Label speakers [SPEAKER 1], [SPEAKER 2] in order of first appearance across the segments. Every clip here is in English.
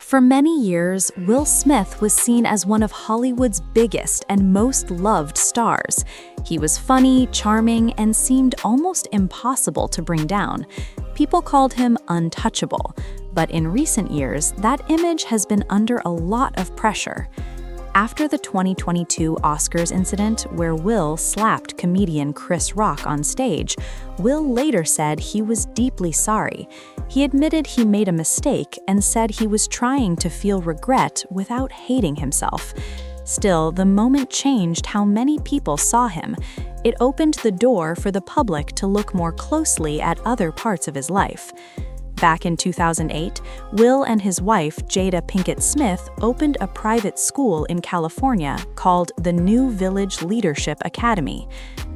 [SPEAKER 1] For many years, Will Smith was seen as one of Hollywood's biggest and most loved stars. He was funny, charming, and seemed almost impossible to bring down. People called him untouchable, but in recent years, that image has been under a lot of pressure. After the 2022 Oscars incident where Will slapped comedian Chris Rock on stage, Will later said he was deeply sorry. He admitted he made a mistake and said he was trying to feel regret without hating himself. Still, the moment changed how many people saw him. It opened the door for the public to look more closely at other parts of his life. Back in 2008, Will and his wife, Jada Pinkett Smith, opened a private school in California called the New Village Leadership Academy.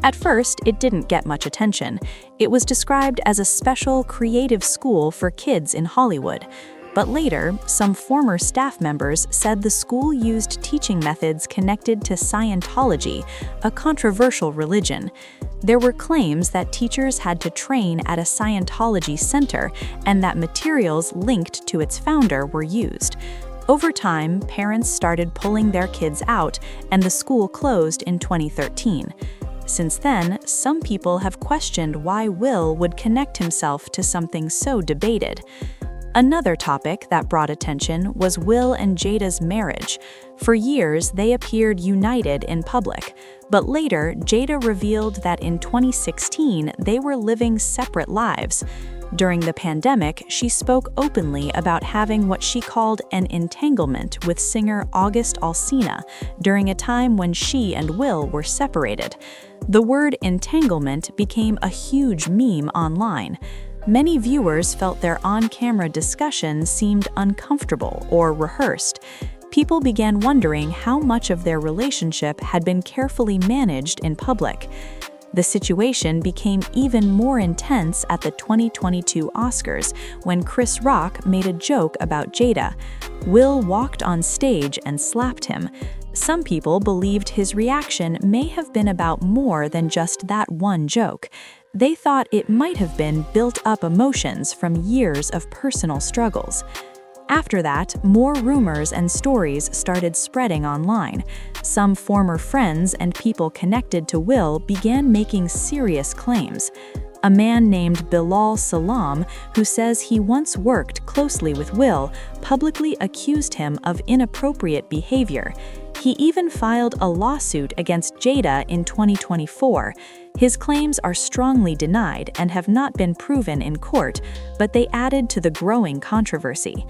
[SPEAKER 1] At first, it didn't get much attention. It was described as a special, creative school for kids in Hollywood. But later, some former staff members said the school used teaching methods connected to Scientology, a controversial religion. There were claims that teachers had to train at a Scientology center and that materials linked to its founder were used. Over time, parents started pulling their kids out, and the school closed in 2013. Since then, some people have questioned why Will would connect himself to something so debated. Another topic that brought attention was Will and Jada's marriage. For years, they appeared united in public, but later, Jada revealed that in 2016, they were living separate lives. During the pandemic, she spoke openly about having what she called an entanglement with singer August Alsina during a time when she and Will were separated. The word entanglement became a huge meme online. Many viewers felt their on-camera discussion seemed uncomfortable or rehearsed. People began wondering how much of their relationship had been carefully managed in public. The situation became even more intense at the 2022 Oscars when Chris Rock made a joke about Jada. Will walked on stage and slapped him. Some people believed his reaction may have been about more than just that one joke. They thought it might have been built-up emotions from years of personal struggles. After that, more rumors and stories started spreading online. Some former friends and people connected to Will began making serious claims. A man named Bilal Salam, who says he once worked closely with Will, publicly accused him of inappropriate behavior. He even filed a lawsuit against Jada in 2024. His claims are strongly denied and have not been proven in court, but they added to the growing controversy.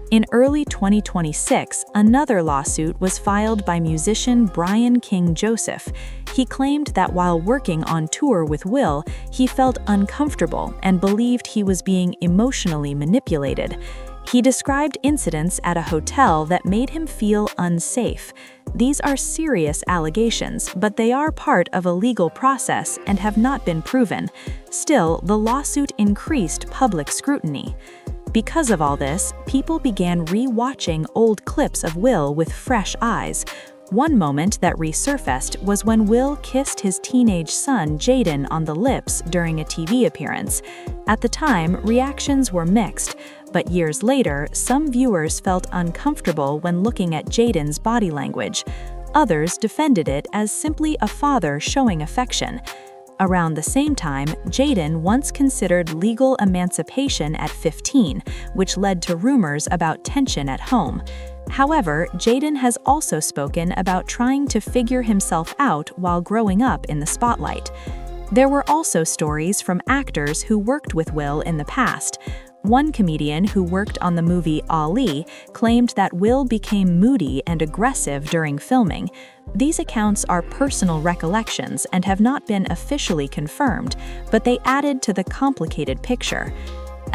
[SPEAKER 1] In early 2026, another lawsuit was filed by musician Brian King Joseph. He claimed that while working on tour with Will, he felt uncomfortable and believed he was being emotionally manipulated. He described incidents at a hotel that made him feel unsafe. These are serious allegations, but they are part of a legal process and have not been proven. Still, the lawsuit increased public scrutiny. Because of all this, people began re-watching old clips of Will with fresh eyes. One moment that resurfaced was when Will kissed his teenage son Jaden on the lips during a TV appearance. At the time, reactions were mixed, but years later, some viewers felt uncomfortable when looking at Jaden's body language. Others defended it as simply a father showing affection. Around the same time, Jaden once considered legal emancipation at 15, which led to rumors about tension at home. However, Jaden has also spoken about trying to figure himself out while growing up in the spotlight. There were also stories from actors who worked with Will in the past. One comedian who worked on the movie Ali claimed that Will became moody and aggressive during filming. These accounts are personal recollections and have not been officially confirmed, but they added to the complicated picture.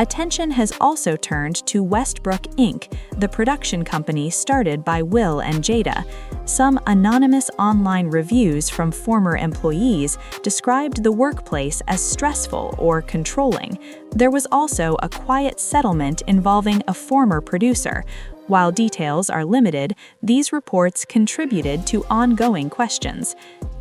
[SPEAKER 1] Attention has also turned to Westbrook Inc., the production company started by Will and Jada. Some anonymous online reviews from former employees described the workplace as stressful or controlling. There was also a quiet settlement involving a former producer. While details are limited, these reports contributed to ongoing questions.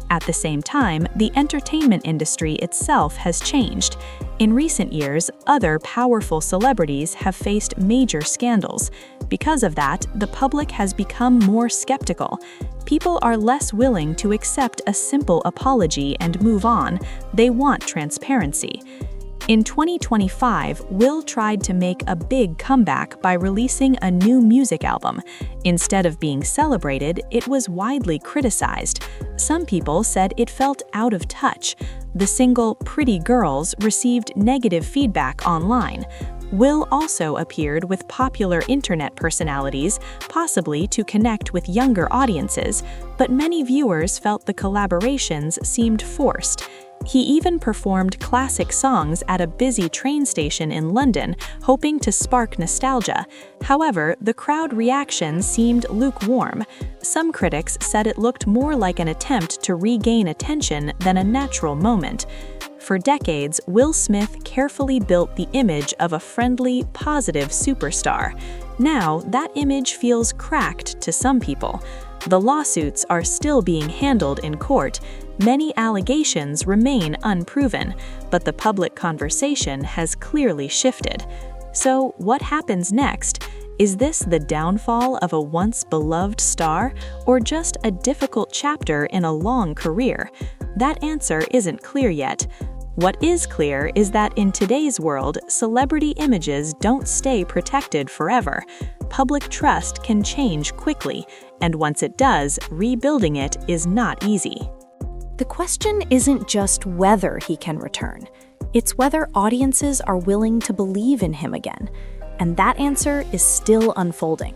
[SPEAKER 1] At the same time, the entertainment industry itself has changed. In recent years, other powerful celebrities have faced major scandals. Because of that, the public has become more skeptical. People are less willing to accept a simple apology and move on. They want transparency. In 2025, Will tried to make a big comeback by releasing a new music album. Instead of being celebrated, it was widely criticized. Some people said it felt out of touch. The single Pretty Girls received negative feedback online. Will also appeared with popular internet personalities, possibly to connect with younger audiences, but many viewers felt the collaborations seemed forced. He even performed classic songs at a busy train station in London, hoping to spark nostalgia. However, the crowd reaction seemed lukewarm. Some critics said it looked more like an attempt to regain attention than a natural moment. For decades, Will Smith carefully built the image of a friendly, positive superstar. Now, that image feels cracked to some people. The lawsuits are still being handled in court. Many allegations remain unproven, but the public conversation has clearly shifted. So, what happens next? Is this the downfall of a once beloved star, or just a difficult chapter in a long career? That answer isn't clear yet. What is clear is that in today's world, celebrity images don't stay protected forever. Public trust can change quickly, and once it does, rebuilding it is not easy.
[SPEAKER 2] The question isn't just whether he can return. It's whether audiences are willing to believe in him again. And that answer is still unfolding.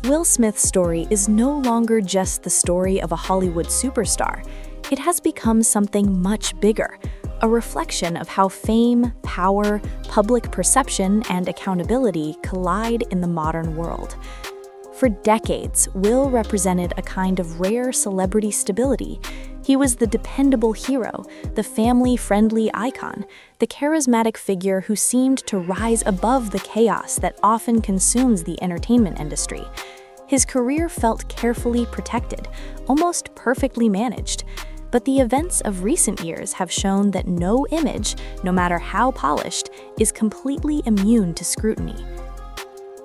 [SPEAKER 2] Will Smith's story is no longer just the story of a Hollywood superstar. It has become something much bigger, a reflection of how fame, power, public perception, and accountability collide in the modern world. For decades, Will represented a kind of rare celebrity stability. He was the dependable hero, the family-friendly icon, the charismatic figure who seemed to rise above the chaos that often consumes the entertainment industry. His career felt carefully protected, almost perfectly managed. But the events of recent years have shown that no image, no matter how polished, is completely immune to scrutiny.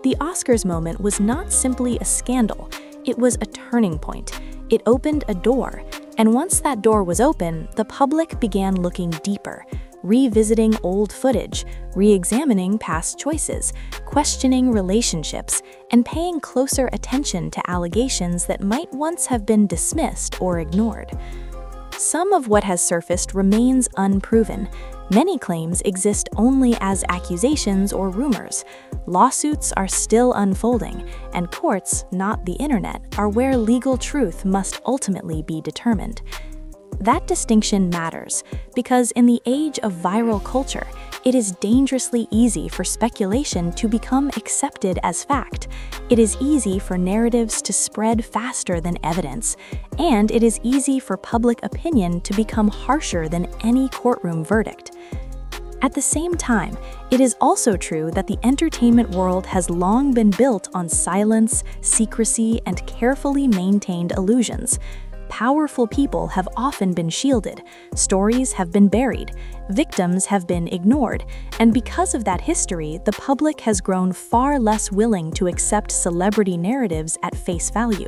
[SPEAKER 2] The Oscars moment was not simply a scandal, it was a turning point. It opened a door, and once that door was open, the public began looking deeper, revisiting old footage, re-examining past choices, questioning relationships, and paying closer attention to allegations that might once have been dismissed or ignored. Some of what has surfaced remains unproven. Many claims exist only as accusations or rumors. Lawsuits are still unfolding, and courts, not the internet, are where legal truth must ultimately be determined. That distinction matters because in the age of viral culture, it is dangerously easy for speculation to become accepted as fact. It is easy for narratives to spread faster than evidence, and it is easy for public opinion to become harsher than any courtroom verdict. At the same time, it is also true that the entertainment world has long been built on silence, secrecy, and carefully maintained illusions. Powerful people have often been shielded, stories have been buried, victims have been ignored, and because of that history, the public has grown far less willing to accept celebrity narratives at face value.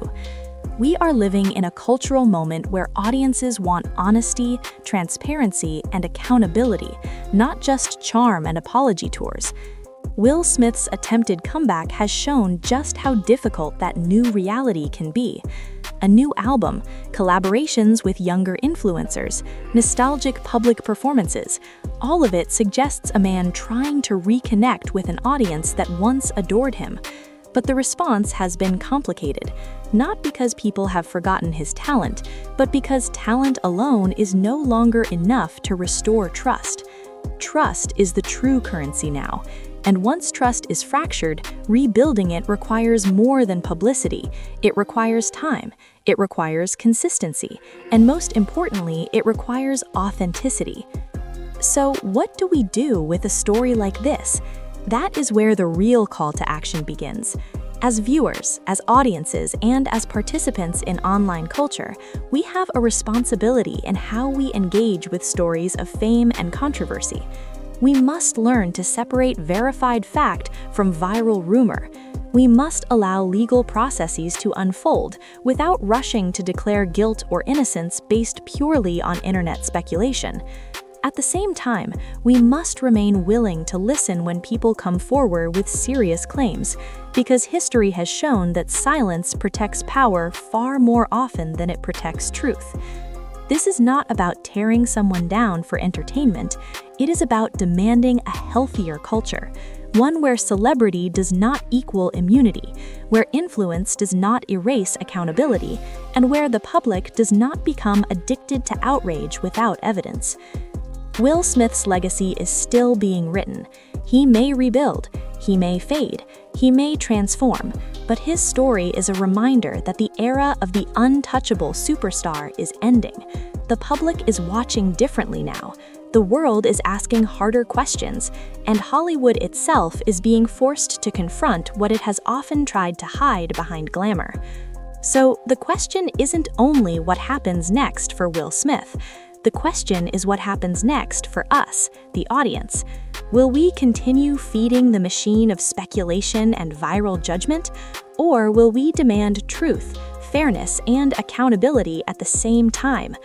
[SPEAKER 2] We are living in a cultural moment where audiences want honesty, transparency, and accountability, not just charm and apology tours. Will Smith's attempted comeback has shown just how difficult that new reality can be. A new album, collaborations with younger influencers, nostalgic public performances, all of it suggests a man trying to reconnect with an audience that once adored him. But the response has been complicated, not because people have forgotten his talent, but because talent alone is no longer enough to restore trust. Trust is the true currency now. And once trust is fractured, rebuilding it requires more than publicity. It requires time, it requires consistency, and most importantly, it requires authenticity. So what do we do with a story like this? That is where the real call to action begins. As viewers, as audiences, and as participants in online culture, we have a responsibility in how we engage with stories of fame and controversy. We must learn to separate verified fact from viral rumor. We must allow legal processes to unfold without rushing to declare guilt or innocence based purely on internet speculation. At the same time, we must remain willing to listen when people come forward with serious claims, because history has shown that silence protects power far more often than it protects truth. This is not about tearing someone down for entertainment, it is about demanding a healthier culture, one where celebrity does not equal immunity, where influence does not erase accountability, and where the public does not become addicted to outrage without evidence. Will Smith's legacy is still being written. He may rebuild, he may fade, he may transform, but his story is a reminder that the era of the untouchable superstar is ending. The public is watching differently now. The world is asking harder questions, and Hollywood itself is being forced to confront what it has often tried to hide behind glamour. So the question isn't only what happens next for Will Smith. The question is what happens next for us, the audience. Will we continue feeding the machine of speculation and viral judgment, or will we demand truth, fairness, and accountability at the same time?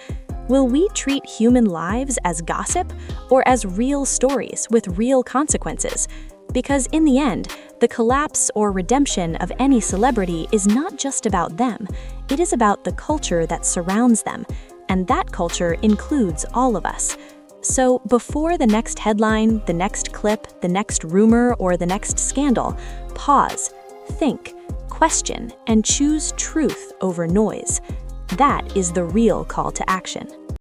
[SPEAKER 2] Will we treat human lives as gossip or as real stories with real consequences? Because in the end, the collapse or redemption of any celebrity is not just about them, it is about the culture that surrounds them. And that culture includes all of us. So before the next headline, the next clip, the next rumor, or the next scandal, pause, think, question, and choose truth over noise. That is the real call to action.